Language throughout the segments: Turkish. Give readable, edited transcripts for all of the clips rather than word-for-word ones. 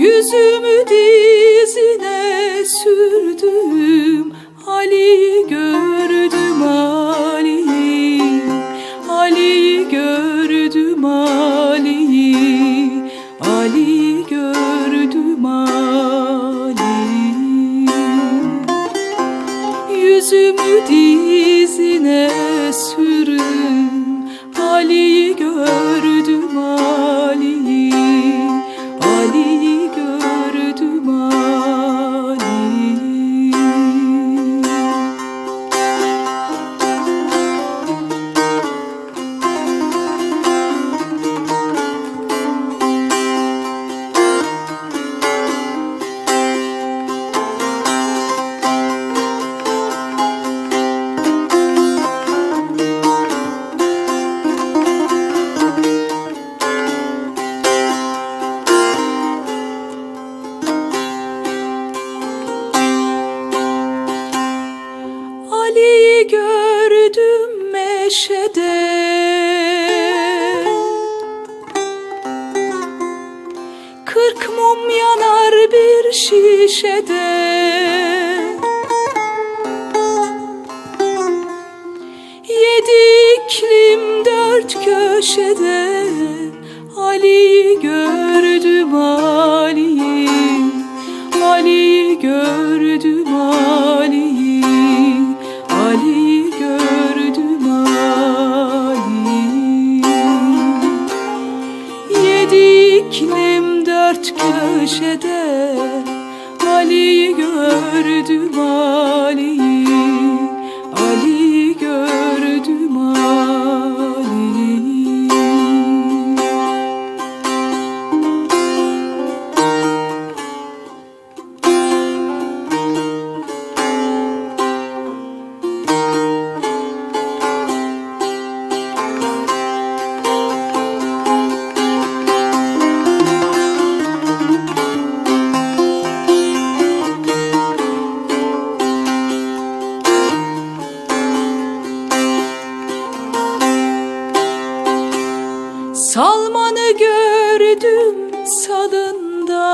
Yüzümü dizine sürdüm, Ali'yi gördüm, Ali'yi, Ali'yi gördüm, Ali'yi, Ali'yi gördüm, Ali'yi. Yüzümü dizine sürdüm, Ali'yi gördüm, Ali'yi, Ali'yi gördüm, Ali'yi. Ali'yi gördüm meşede, kırk mum yanar bir şişede. Yedi iklim dört köşede, Ali'yi gördüm, Ali'yi, Ali'yi gördüm, Ali'yi, Ali'yi gördüm, Ali'yi. Yedi iklim dört köşede, Ali'yi gördüm, Ali'yi, Ali'yi gördüm, Ali'yi. Salmanı gördüm salında,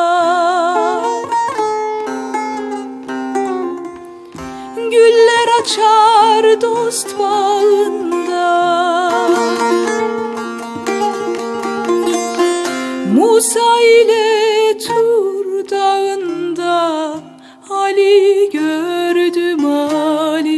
güller açar dost bağında. Musa ile Tur dağında, Ali'yi gördüm, Ali.